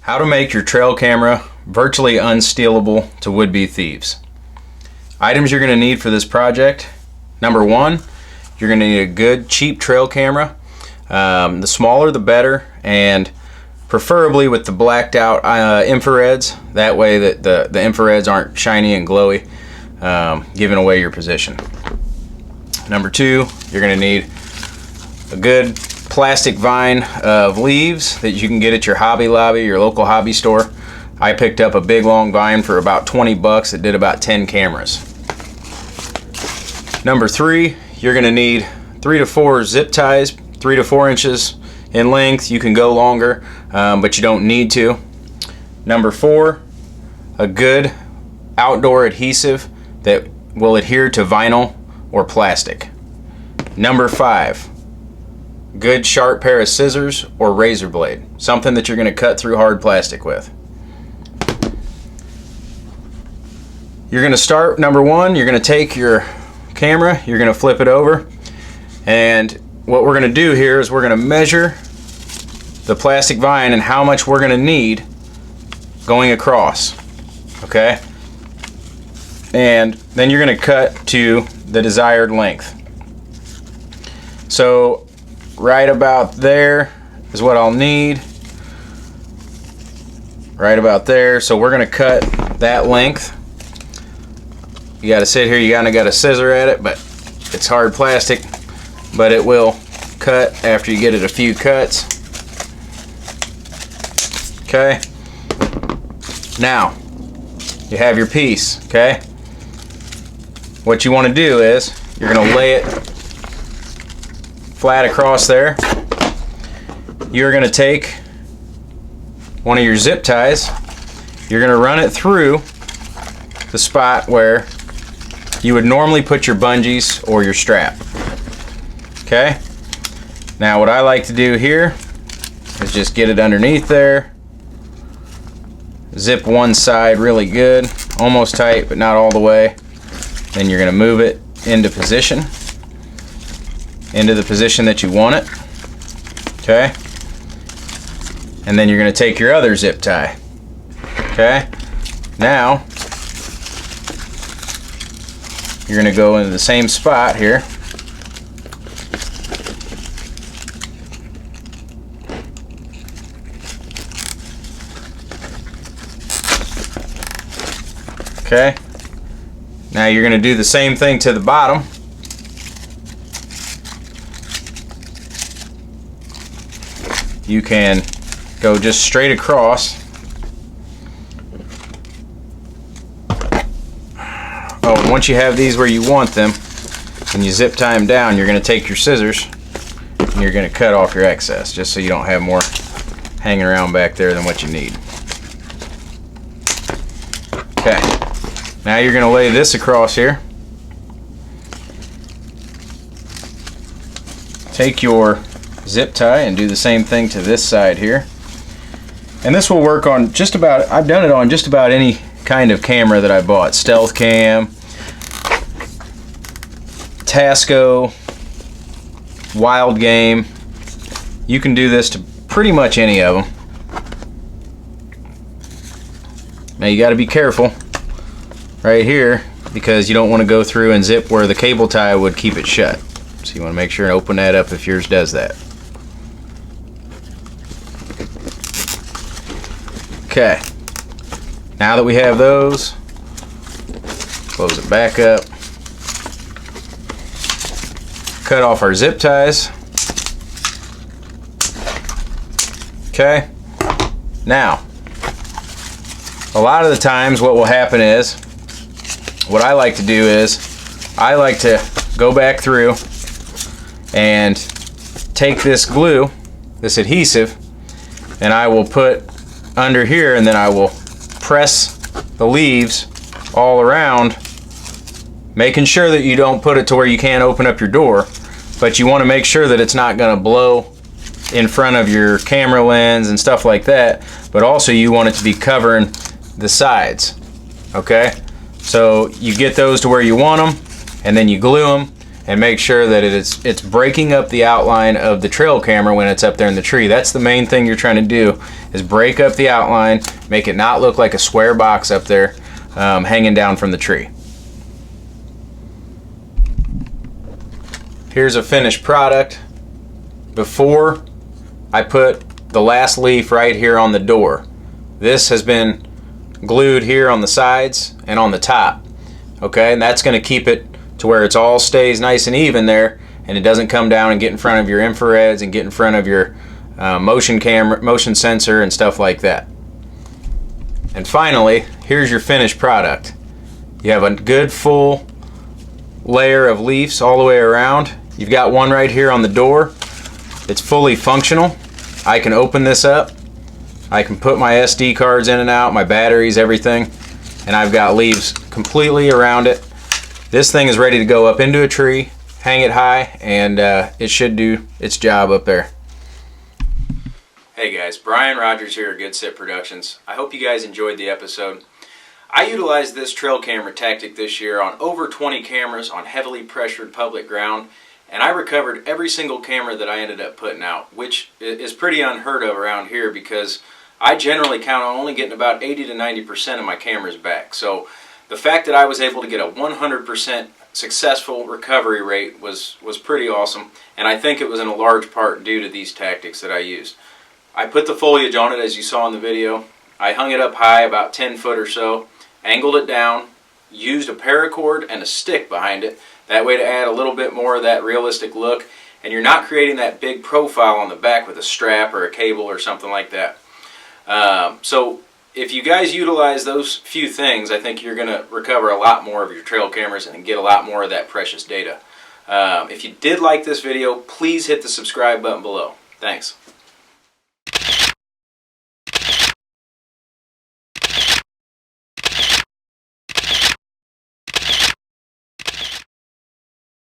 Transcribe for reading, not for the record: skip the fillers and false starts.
How to make your trail camera virtually unstealable to would-be thieves. Items you're going to need for this project. Number one, you're going to need a good cheap trail camera. The smaller the better, and preferably with the blacked out infrareds. That way that the infrareds aren't shiny and glowy, giving away your position. Number two, you're going to need a good plastic vine of leaves that you can get at your Hobby Lobby, your local hobby store. I picked up a big long vine for about 20 bucks. It did about 10 cameras. Number three, you're going to need 3 to 4 zip ties, 3 to 4 inches in length. You can go longer, but you don't need to. Number four, a good outdoor adhesive that will adhere to vinyl or plastic. Number five, good sharp pair of scissors or razor blade, something that you're going to cut through hard plastic with. You're going to start, number one, you're going to take your camera, you're going to flip it over, and what we're going to do here is we're going to measure the plastic vine and how much we're going to need going across, okay? And then you're going to cut to the desired length. So right about there is what I'll need. Right about there. So we're going to cut that length. You got to sit here, you kind of got to scissor at it, but it's hard plastic, but it will cut after you get it a few cuts. Okay. Now, you have your piece, okay? What you want to do is you're going to lay it flat across there. You're going to take one of your zip ties, you're going to run it through the spot where you would normally put your bungees or your strap. Okay? Now what I like to do here is just get it underneath there, zip one side really good, almost tight but not all the way. Then you're going to move it into position, into the position that you want it. Okay? And then you're going to take your other zip tie. Okay? Now you're going to go into the same spot here. Okay? Now you're going to do the same thing to the bottom. You can go just straight across. Oh, and once you have these where you want them, and you zip tie them down, you're going to take your scissors and you're going to cut off your excess, just so you don't have more hanging around back there than what you need. Okay, now you're going to lay this across here. Take your zip tie and do the same thing to this side here. And this will work on just about, I've done it on just about any kind of camera that I bought. Stealth Cam, Tasco, Wild Game. You can do this to pretty much any of them. Now you got to be careful right here, because you don't want to go through and zip where the cable tie would keep it shut. So you want to make sure and open that up if yours does that. Okay, now that we have those, close it back up, cut off our zip ties. Okay, now a lot of the times what will happen is, what I like to do is I like to go back through and take this glue, this adhesive, and I will put under here, and then I will press the leaves all around, making sure that you don't put it to where you can't open up your door, but you want to make sure that it's not going to blow in front of your camera lens and stuff like that, but also you want it to be covering the sides. Okay, so you get those to where you want them, and then you glue them, and make sure that it's breaking up the outline of the trail camera when it's up there in the tree. That's the main thing you're trying to do, is break up the outline, make it not look like a square box up there hanging down from the tree. Here's a finished product. Before I put the last leaf right here on the door, this has been glued here on the sides and on the top. Okay, and that's going to keep it to where it all stays nice and even there, and it doesn't come down and get in front of your infrareds and get in front of your motion sensor and stuff like that. And finally, here's your finished product. You have a good full layer of leaves all the way around. You've got one right here on the door. It's fully functional. I can open this up. I can put my SD cards in and out, my batteries, everything, and I've got leaves completely around it. This thing is ready to go up into a tree, hang it high, and it should do its job up there. Hey guys, Brian Rogers here at Good Sit Productions. I hope you guys enjoyed the episode. I utilized this trail camera tactic this year on over 20 cameras on heavily pressured public ground, and I recovered every single camera that I ended up putting out, which is pretty unheard of around here because I generally count on only getting about 80 to 90% of my cameras back. So the fact that I was able to get a 100% successful recovery rate was pretty awesome, and I think it was in a large part due to these tactics that I used. I put the foliage on it as you saw in the video. I hung it up high, about 10 foot or so, angled it down, used a paracord and a stick behind it, that way to add a little bit more of that realistic look, and you're not creating that big profile on the back with a strap or a cable or something like that. So if you guys utilize those few things, I think you're going to recover a lot more of your trail cameras and get a lot more of that precious data. If you did like this video, please hit the subscribe button below. Thanks.